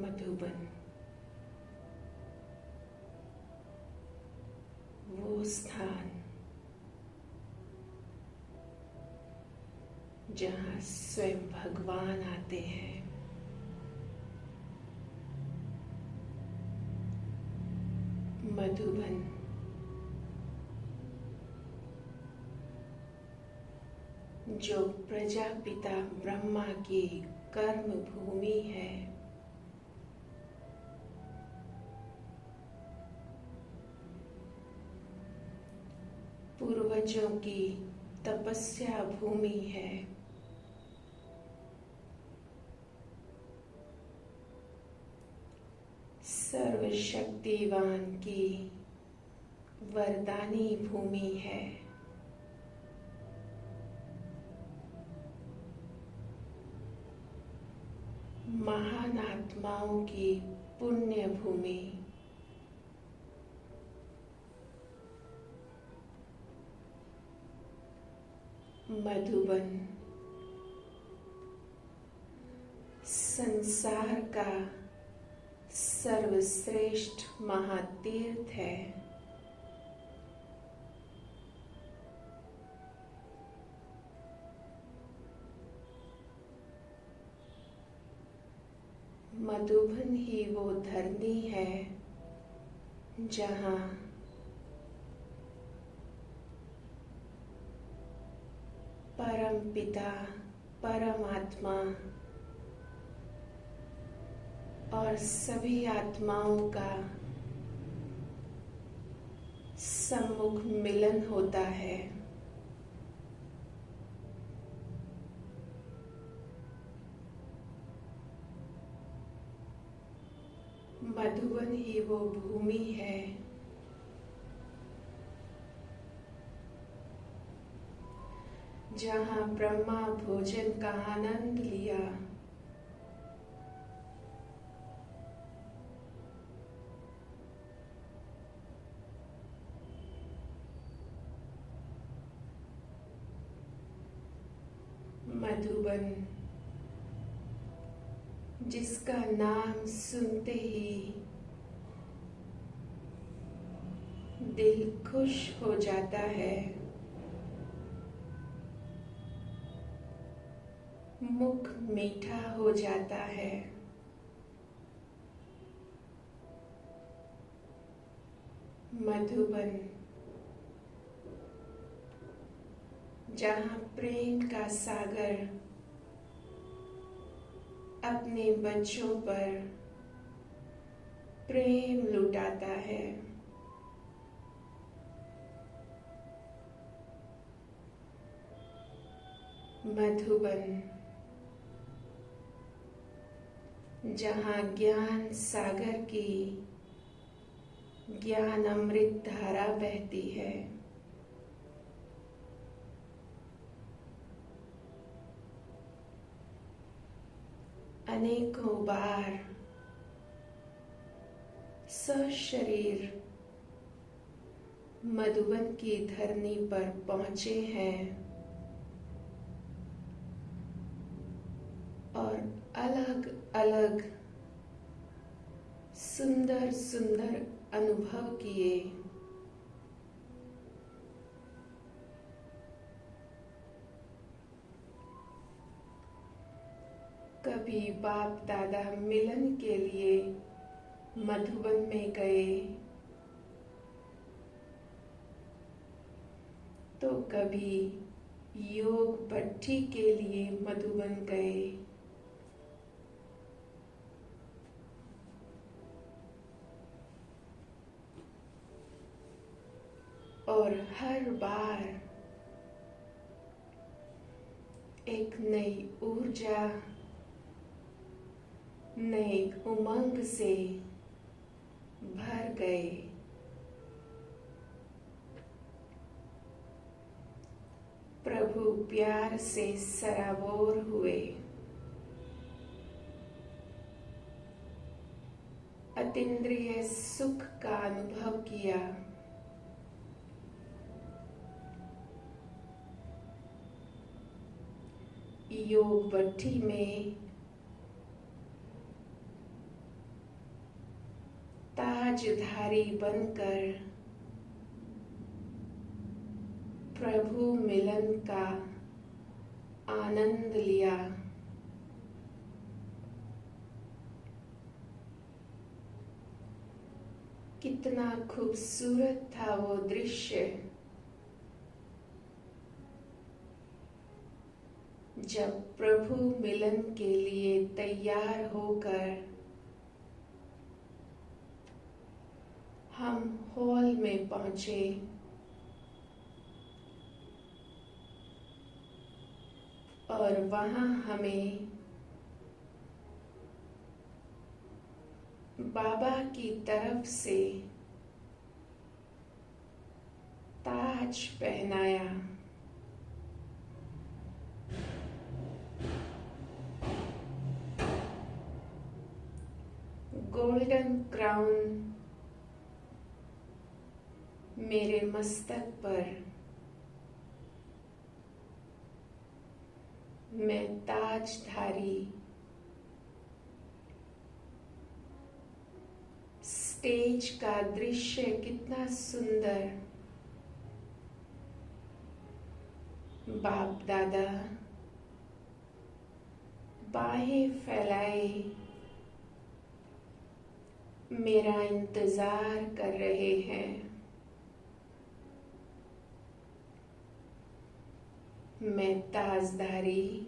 मधुबन वो स्थान जहाँ स्वयं भगवान आते हैं। मधुबन जो प्रजापिता ब्रह्मा की कर्म भूमि है, पूर्वजों की तपस्या भूमि है, सर्वशक्तिवान की वरदानी भूमि है, महान आत्माओं की पुण्य भूमि, मधुबन संसार का सर्वश्रेष्ठ महातीर्थ है। मधुबन ही वो धरनी है जहाँ परम पिता परमात्मा और सभी आत्माओं का सम्मुख मिलन होता है। मधुबन ही वो भूमि है जहाँ ब्रह्मा भोजन का आनंद लिया, मधुबन जिसका नाम सुनते ही दिल खुश हो जाता है, मुख मीठा हो जाता है, मधुबन जहाँ प्रेम का सागर अपने बच्चों पर प्रेम लुटाता है, मधुबन जहाँ ज्ञान सागर की ज्ञान अमृत धारा बहती है, अनेकों बार सशरीर मधुबन की धरनी पर पहुंचे हैं और अलग अलग सुंदर सुंदर अनुभव किए। कभी बाप दादा मिलन के लिए मधुबन में गए, तो कभी योग भट्ठी के लिए मधुबन गए, और हर बार एक नई ऊर्जा नए उमंग से भर गए। प्रभु प्यार से सराबोर हुए, अतीन्द्रिय सुख का अनुभव किया, योग भट्ठी में ताजधारी बनकर प्रभु मिलन का आनंद लिया। कितना खूबसूरत था वो दृश्य, जब प्रभु मिलन के लिए तैयार होकर हम हॉल में पहुंचे। और वहां हमें बाबा की तरफ से ताज पहनाया। गोल्डन क्राउन मेरे मस्तक पर, मैं ताजधारी। स्टेज का दृश्य कितना सुंदर। बाप दादा बाहें फैलाए मेरा इंतजार कर रहे हैं। मैं ताजधारी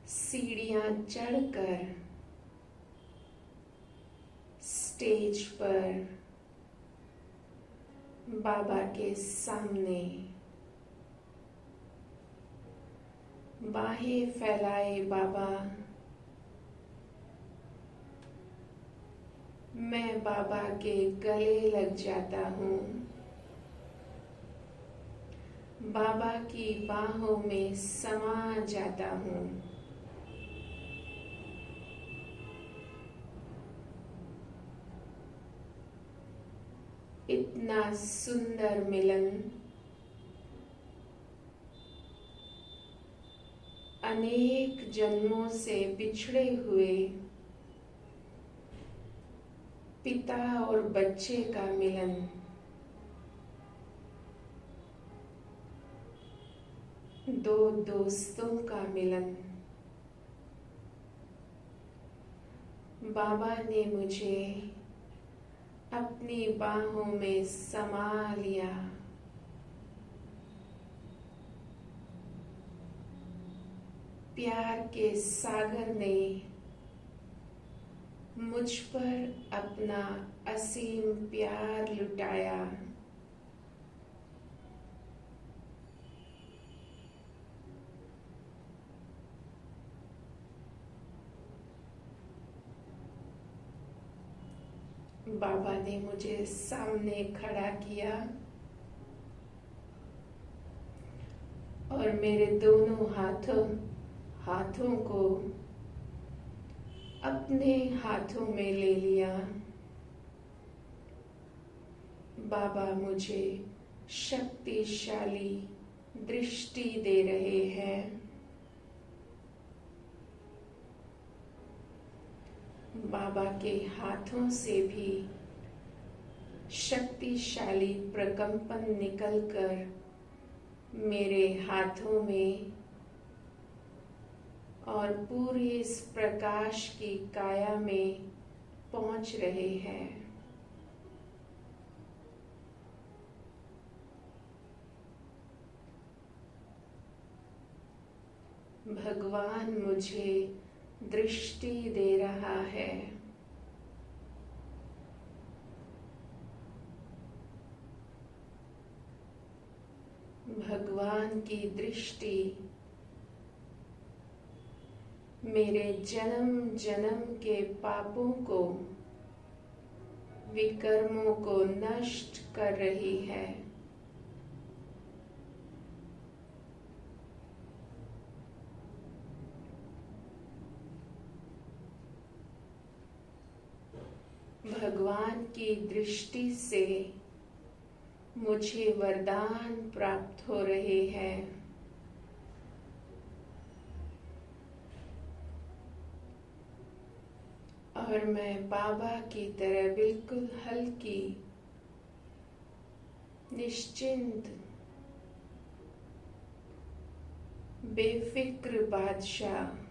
सीढ़ियां चढ़कर स्टेज पर बाबा के सामने बाहें फैलाए बाबा, मैं बाबा के गले लग जाता हूँ। बाबा की बाहों में समा जाता हूँ। इतना सुंदर मिलन अनेक जन्मों से बिछड़े हुए पिता और बच्चे का मिलन, दो दोस्तों का मिलन। बाबा ने मुझे अपनी बाहों में समा लिया। प्यार के सागर ने मुझ पर अपना असीम प्यार लुटाया। बाबा ने मुझे सामने खड़ा किया और मेरे दोनों हाथों को अपने हाथों में ले लिया। बाबा मुझे शक्तिशाली दृष्टि दे रहे हैं। बाबा के हाथों से भी शक्तिशाली प्रकंपन निकलकर मेरे हाथों में और पूरे इस प्रकाश की काया में पहुंच रहे हैं। भगवान मुझे दृष्टि दे रहा है। भगवान की दृष्टि मेरे जन्म जन्म के पापों को, विकर्मों को नष्ट कर रही है। भगवान की दृष्टि से मुझे वरदान प्राप्त हो रहे हैं। और मैं बाबा की तरह बिल्कुल हल्की, निश्चिंत, बेफिक्र बादशाह,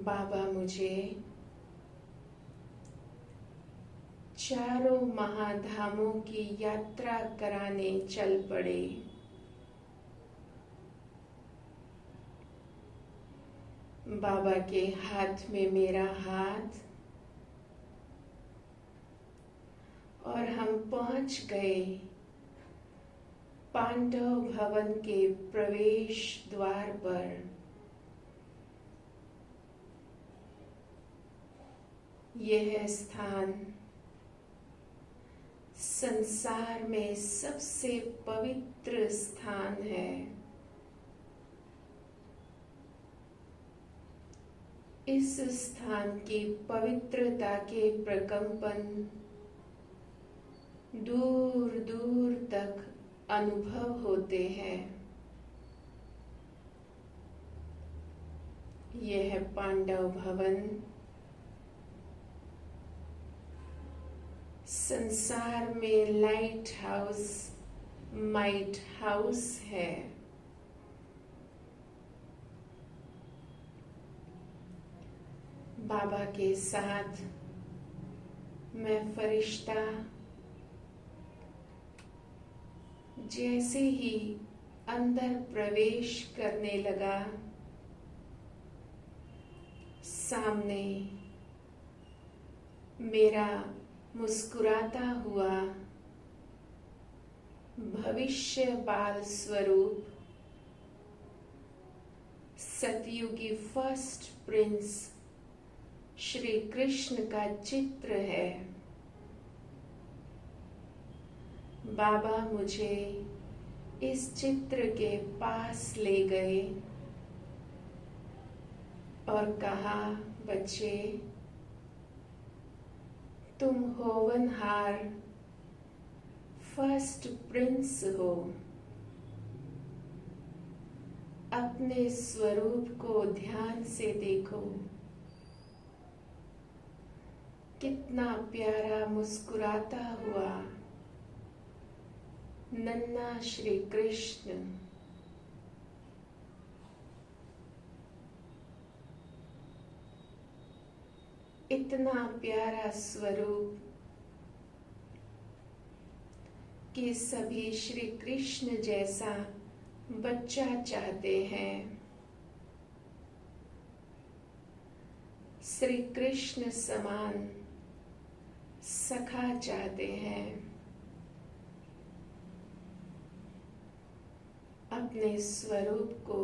बाबा मुझे चारों महाधामों की यात्रा कराने चल पड़े। बाबा के हाथ में मेरा हाथ और हम पहुंच गए पांडव भवन के प्रवेश द्वार पर। यह स्थान संसार में सबसे पवित्र स्थान है। इस स्थान की पवित्रता के प्रकंपन दूर दूर तक अनुभव होते हैं। यह पांडव भवन संसार में लाइट हाउस, माइट हाउस है। बाबा के साथ मैं फरिश्ता जैसे ही अंदर प्रवेश करने लगा, सामने मेरा मुस्कुराता हुआ भविष्य बाल स्वरूप सतयुगी फर्स्ट प्रिंस श्री कृष्ण का चित्र है। बाबा मुझे इस चित्र के पास ले गए और कहा, बच्चे, तुम होवनहार फर्स्ट प्रिंस हो। अपने स्वरूप को ध्यान से देखो, कितना प्यारा मुस्कुराता हुआ नन्हा श्री कृष्ण। इतना प्यारा स्वरूप कि सभी श्री कृष्ण जैसा बच्चा चाहते हैं। श्री कृष्ण समान सखा चाहते हैं। अपने स्वरूप को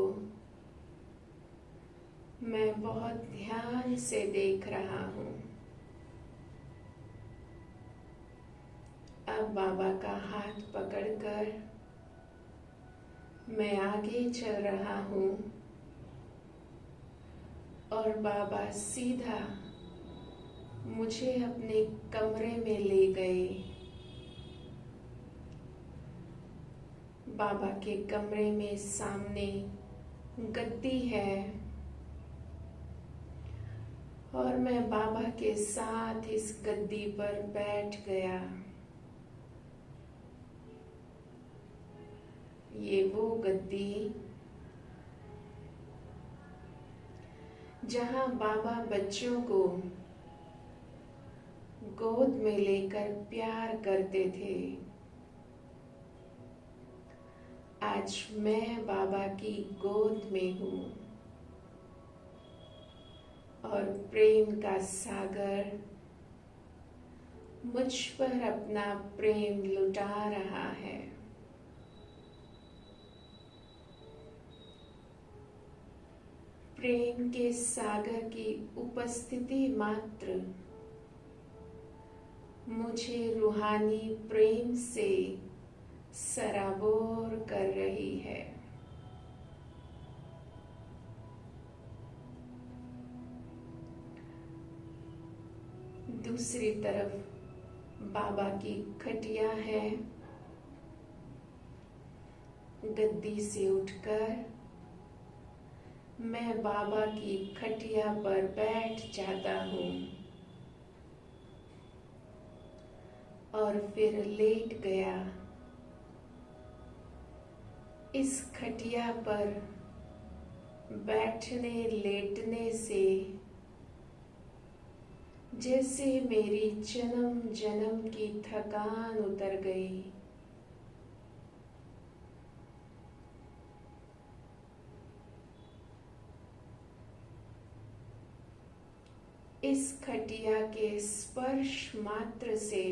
मैं बहुत ध्यान से देख रहा हूँ। अब बाबा का हाथ पकड़कर मैं आगे चल रहा हूँ और बाबा सीधा मुझे अपने कमरे में ले गए। बाबा के कमरे में सामने गद्दी है और मैं बाबा के साथ इस गद्दी पर बैठ गया। ये वो गद्दी जहां बाबा बच्चों को गोद में लेकर प्यार करते थे। आज मैं बाबा की गोद में हूँ और प्रेम का सागर मुझ पर अपना प्रेम लुटा रहा है। प्रेम के सागर की उपस्थिति मात्र मुझे रूहानी प्रेम से सराबोर कर रही है। दूसरी तरफ बाबा की खटिया है। गद्दी से उठकर मैं बाबा की खटिया पर बैठ जाता हूँ और फिर लेट गया। इस खटिया पर बैठने लेटने से जैसे मेरी जन्म जन्म की थकान उतर गई। इस खटिया के स्पर्श मात्र से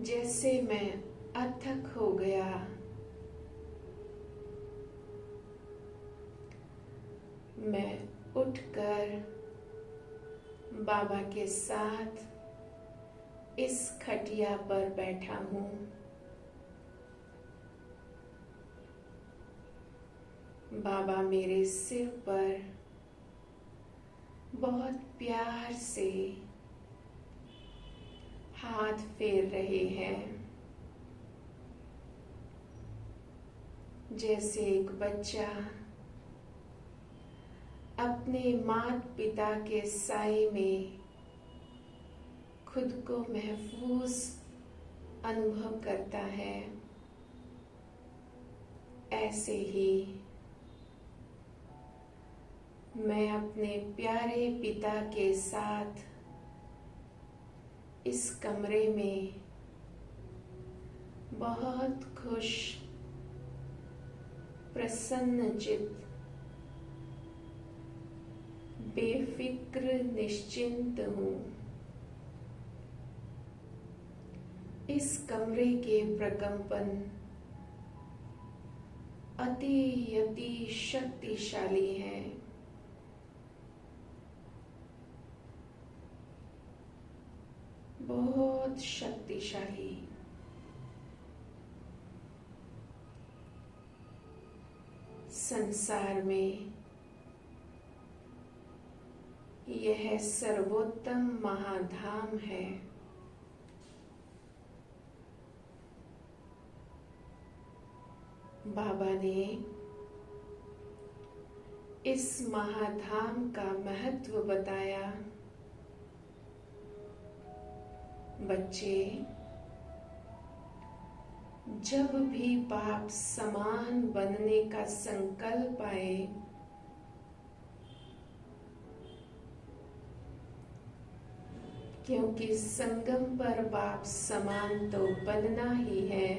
जैसे मैं अथक हो गया। मैं उठकर बाबा के साथ इस खटिया पर बैठा हूँ। बाबा मेरे सिर पर बहुत प्यार से हाथ फेर रहे हैं, जैसे एक बच्चा अपने माता पिता के साए में खुद को महफूज अनुभव करता है। ऐसे ही मैं अपने प्यारे पिता के साथ इस कमरे में बहुत खुश, प्रसन्न चित्त, बेफिक्र निश्चिंत हूँ। इस कमरे के प्रकंपन अति शक्तिशाली हैं। बहुत शक्तिशाली। संसार में यह सर्वोत्तम महाधाम है। बाबा ने इस महाधाम का महत्व बताया। बच्चे, जब भी बाप समान बनने का संकल्प आए, क्योंकि संगम पर बाप समान तो बनना ही है,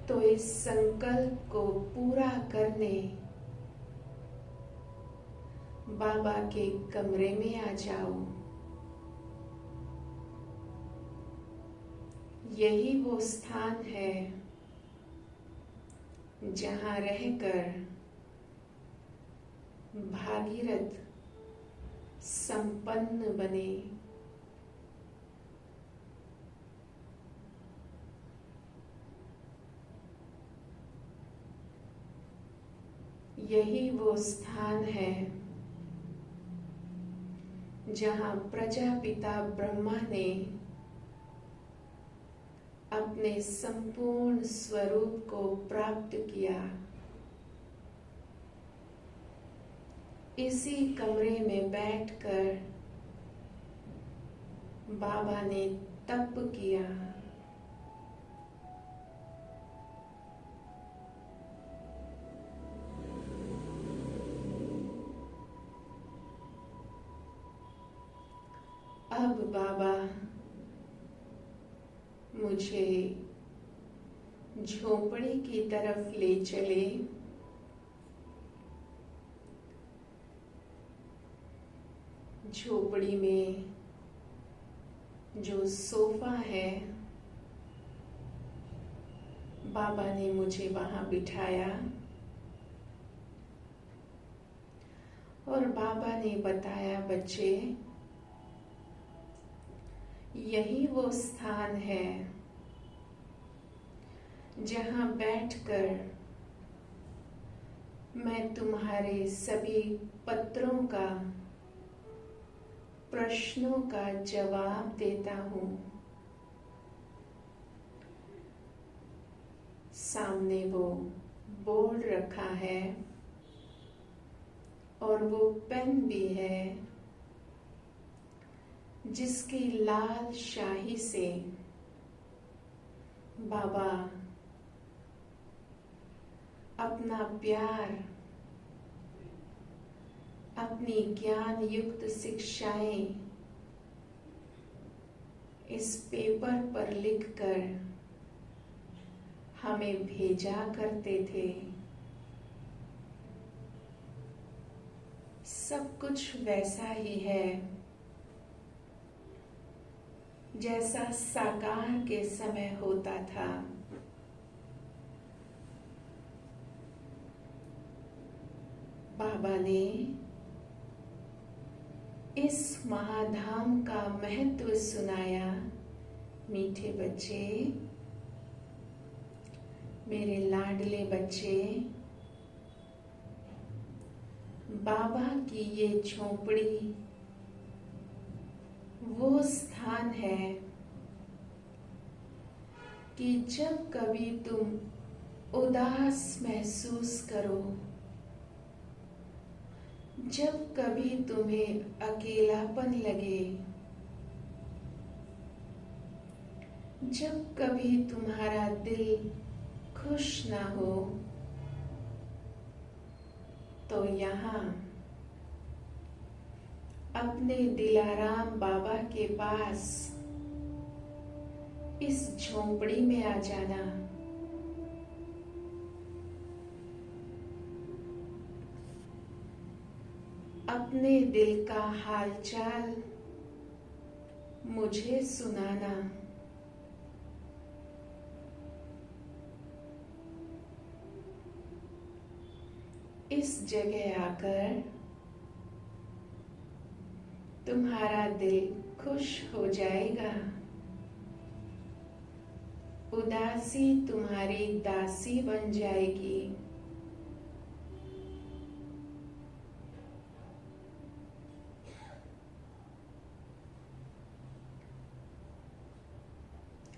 तो इस संकल्प को पूरा करने बाबा के कमरे में आ जाओ। यही वो स्थान है जहां रहकर भागीरथ संपन्न बने। यही वो स्थान है जहां प्रजापिता ब्रह्मा ने अपने संपूर्ण स्वरूप को प्राप्त किया। इसी कमरे में बैठकर बाबा ने तप किया। अब बाबा मुझे झोपड़ी की तरफ ले चले। झोपड़ी में जो सोफा है, बाबा ने मुझे वहां बिठाया और बाबा ने बताया, बच्चे, यही वो स्थान है जहां बैठकर मैं तुम्हारे सभी पत्रों का, प्रश्नों का जवाब देता हूँ। सामने वो बोर्ड रखा है और वो पेन भी है जिसकी लाल शाही से बाबा अपना प्यार, अपनी ज्ञान युक्त शिक्षाएं इस पेपर पर लिखकर हमें भेजा करते थे। सब कुछ वैसा ही है जैसा साकार के समय होता था। बाबा ने इस महाधाम का महत्व सुनाया। मीठे बच्चे, मेरे लाडले बच्चे, बाबा की ये झोपड़ी वो स्थान है कि जब कभी तुम उदास महसूस करो, जब कभी तुम्हें अकेलापन लगे, जब कभी तुम्हारा दिल खुश ना हो, तो यहाँ अपने दिलाराम बाबा के पास इस झोंपड़ी में आ जाना। अपने दिल का हालचाल मुझे सुनाना। इस जगह आकर तुम्हारा दिल खुश हो जाएगा। उदासी तुम्हारी दासी बन जाएगी।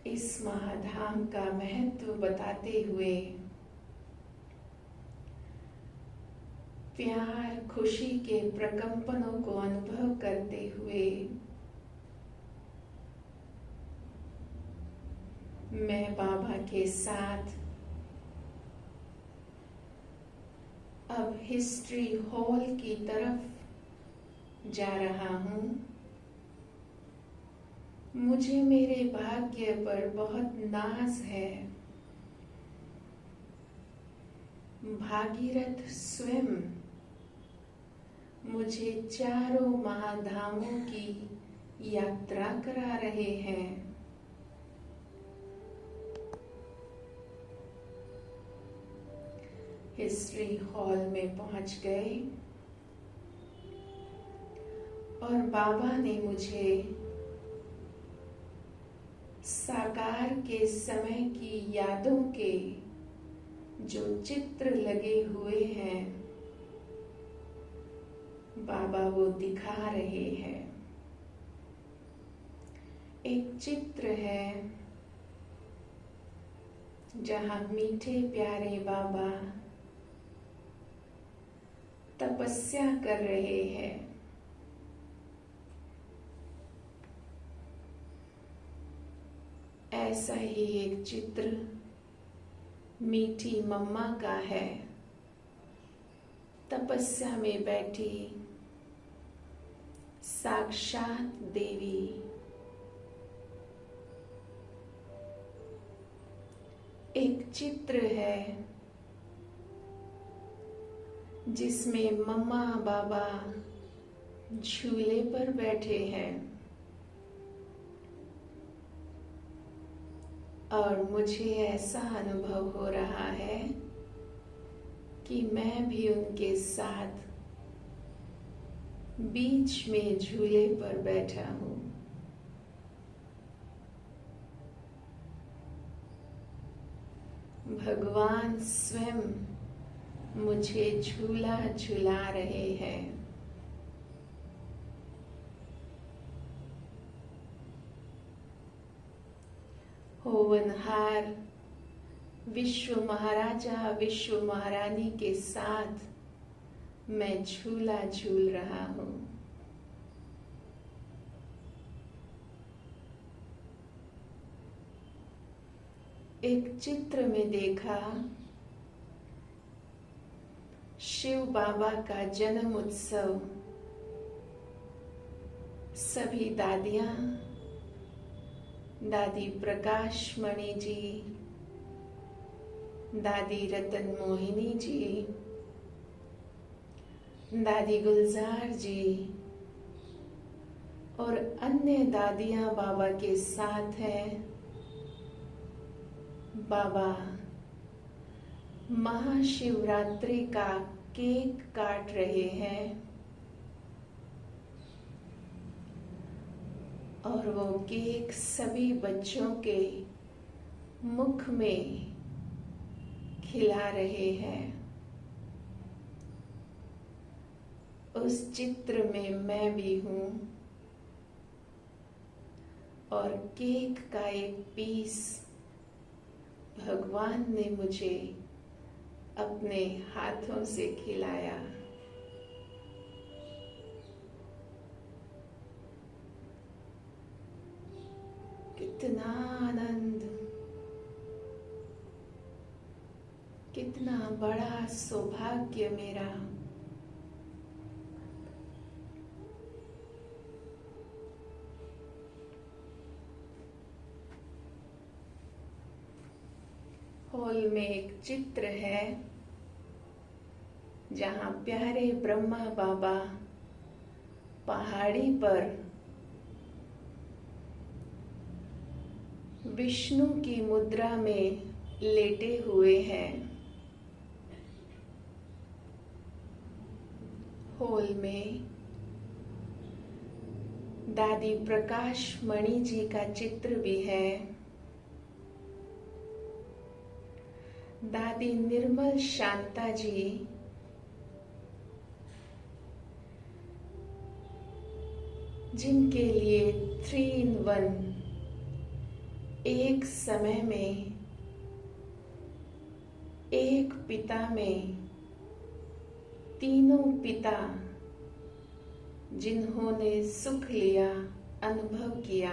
इस महाधाम का महत्व बताते हुए, प्यार खुशी के प्रकंपनों को अनुभव करते हुए मैं बाबा के साथ अब हिस्ट्री हॉल की तरफ जा रहा हूँ। मुझे मेरे भाग्य पर बहुत नाज है। भागीरथ स्वयं मुझे चारों महाधामों की यात्रा करा रहे हैं। हिस्ट्री हॉल में पहुंच गए और बाबा ने मुझे साकार के समय की यादों के जो चित्र लगे हुए हैं, बाबा वो दिखा रहे हैं। एक चित्र है जहां मीठे प्यारे बाबा तपस्या कर रहे हैं। ऐसा ही एक चित्र मीठी मम्मा का है, तपस्या में बैठी साक्षात देवी। एक चित्र है जिसमें मम्मा बाबा झूले पर बैठे हैं और मुझे ऐसा अनुभव हो रहा है कि मैं भी उनके साथ बीच में झूले पर बैठा हूँ। भगवान स्वयं मुझे झूला झूला रहे हैं। होवनहार विश्व महाराजा विश्व महारानी के साथ मैं झूला झूल रहा हूं। एक चित्र में देखा शिव बाबा का जन्म उत्सव। सभी दादियां, दादी प्रकाश मणि जी, दादी रतन मोहिनी जी, दादी गुलजार जी और अन्य दादियां बाबा के साथ हैं। बाबा महाशिवरात्रि का केक काट रहे हैं और वो केक सभी बच्चों के मुख में खिला रहे हैं। उस चित्र में मैं भी हूं और केक का एक पीस भगवान ने मुझे अपने हाथों से खिलाया। कितना आनंद, कितना बड़ा सौभाग्य मेरा। हॉल में एक चित्र है जहां प्यारे ब्रह्मा बाबा पहाड़ी पर विष्णु की मुद्रा में लेटे हुए हैं। हॉल में दादी प्रकाश मणि जी का चित्र भी है। दादी निर्मल शांता जी, जिनके लिए 3 in 1 एक समय में एक पिता में तीनों पिता जिन्होंने सुख लिया, अनुभव किया।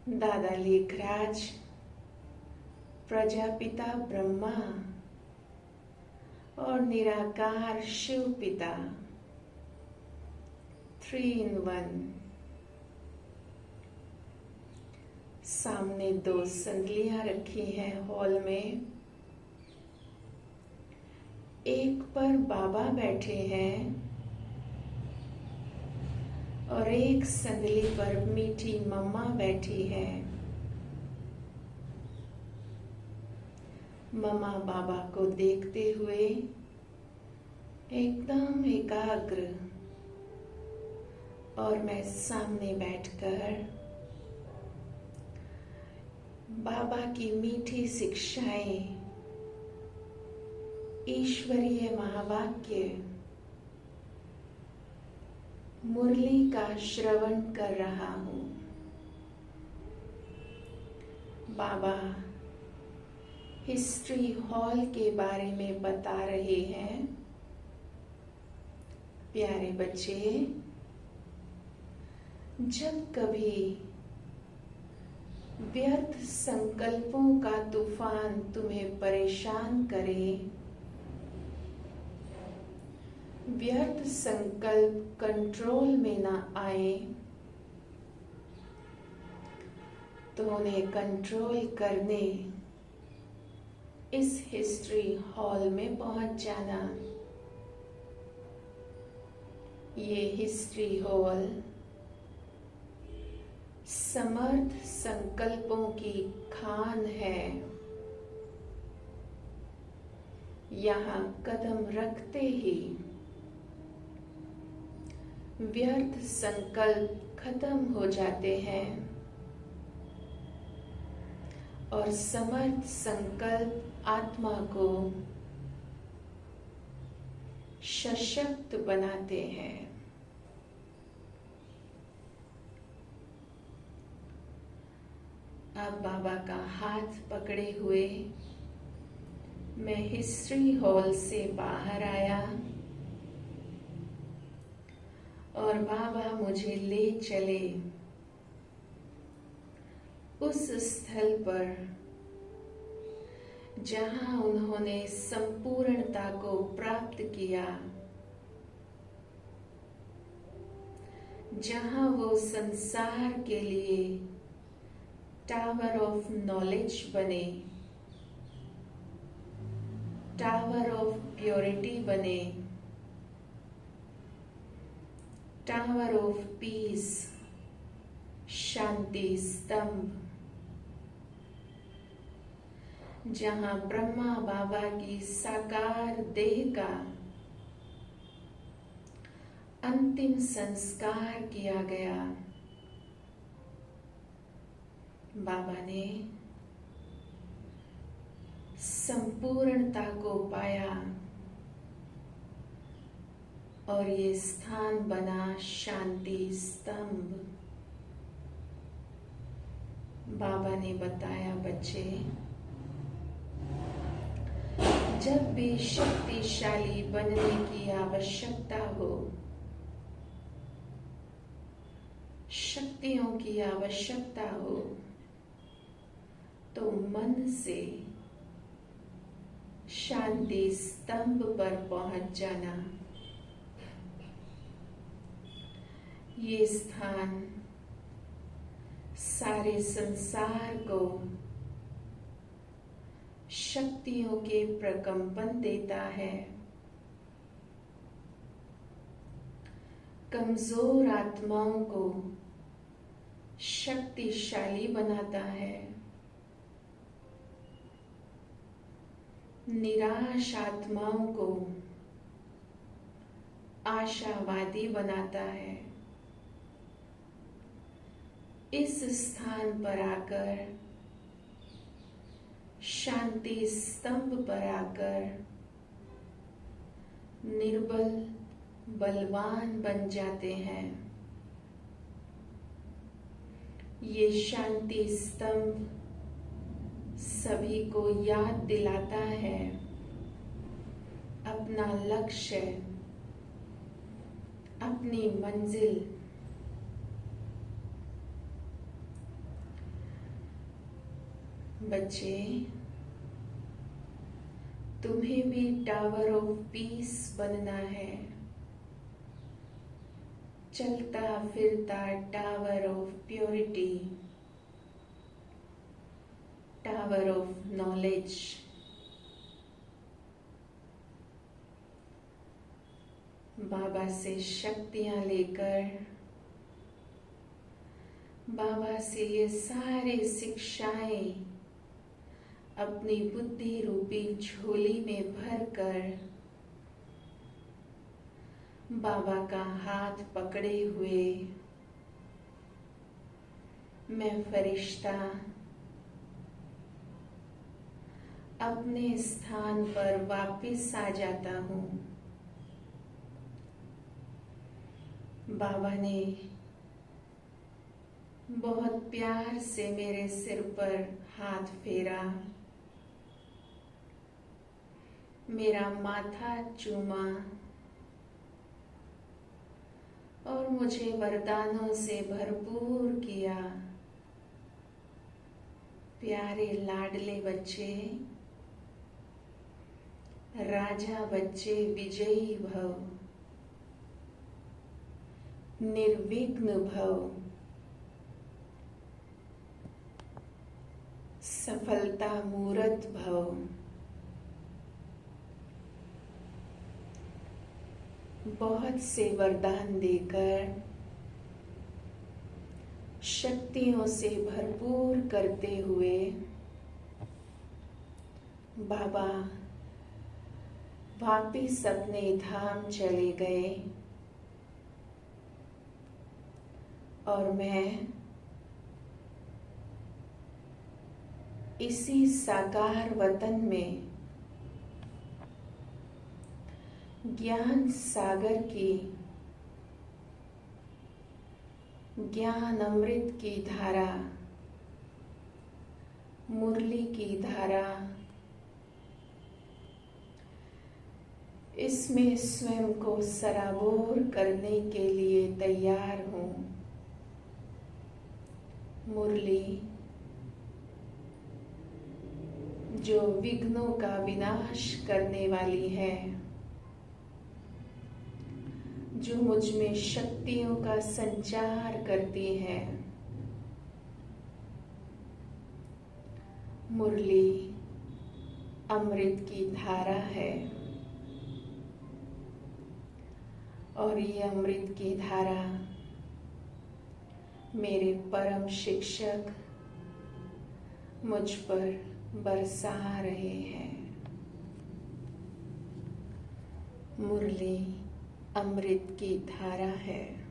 दादा लेखराज, प्रजापिता ब्रह्मा और निराकार शिव पिता, 3 in 1। सामने 2 संदलियां रखी हैं हॉल में। एक पर बाबा बैठे हैं और एक संदली पर मीठी मम्मा बैठी है। मम्मा बाबा को देखते हुए एकदम एकाग्र, और मैं सामने बैठकर बाबा की मीठी शिक्षाएं, ईश्वरीय महावाक्य, मुरली का श्रवण कर रहा हूं। बाबा हिस्ट्री हॉल के बारे में बता रहे हैं। प्यारे बच्चे, जब कभी व्यर्थ संकल्पों का तूफान तुम्हें परेशान करे, व्यर्थ संकल्प कंट्रोल में ना आए, तो उन्हें कंट्रोल करने इस हिस्ट्री हॉल में पहुंच जाना। ये हिस्ट्री हॉल समर्थ संकल्पों की खान है। यहाँ कदम रखते ही व्यर्थ संकल्प खत्म हो जाते हैं और समर्थ संकल्प आत्मा को सशक्त बनाते हैं। हाथ पकड़े हुए मैं हिस्ट्री हॉल से बाहर आया और बाबा मुझे ले चले उस स्थल पर जहां उन्होंने संपूर्णता को प्राप्त किया, जहां वो संसार के लिए टावर ऑफ नॉलेज बने, टावर ऑफ प्योरिटी बने, टावर ऑफ पीस, शांति स्तंभ, जहां ब्रह्मा बाबा की साकार देह का अंतिम संस्कार किया गया। बाबा ने संपूर्णता को पाया और ये स्थान बना शांति स्तंभ। बाबा ने बताया, बच्चे, जब भी शक्तिशाली बनने की आवश्यकता हो, शक्तियों की आवश्यकता हो, तो मन से शांति स्तंभ पर पहुंच जाना। ये स्थान सारे संसार को शक्तियों के प्रकंपन देता है, कमजोर आत्माओं को शक्तिशाली बनाता है, निराश आत्माओं को आशावादी बनाता है। इस स्थान पर आकर, शांति स्तंभ पर आकर निर्बल बलवान बन जाते हैं। ये शांति स्तंभ सभी को याद दिलाता है अपना लक्ष्य, अपनी मंजिल। बच्चे, तुम्हें भी टावर ऑफ पीस बनना है, चलता फिरता tower of purity, tower of knowledge. बाबा से शक्तियां लेकर, बाबा से ये सारे शिक्षाएं अपनी बुद्धि रूपी झोली में भरकर बाबा का हाथ पकड़े हुए मैं फरिश्ता अपने स्थान पर वापस आ जाता हूँ। बाबा ने बहुत प्यार से मेरे सिर पर हाथ फेरा, मेरा माथा चूमा और मुझे वरदानों से भरपूर किया। प्यारे लाडले बच्चे, राजा बच्चे विजयी भव, निर्विघ्न भव, सफलता मूर्त भव। बहुत से वरदान देकर, शक्तियों से भरपूर करते हुए बाबा वापिस अपने धाम चले गए और मैं इसी साकार वतन में ज्ञान सागर की, ज्ञान अमृत की धारा मुरली की धारा, इसमें स्वयं को सराबोर करने के लिए तैयार हूँ। मुरली जो विघ्नों का विनाश करने वाली है, जो मुझ में शक्तियों का संचार करती है। मुरली अमृत की धारा है और ये अमृत की धारा मेरे परम शिक्षक मुझ पर बरसा रहे हैं। मुरली अमृत की धारा है।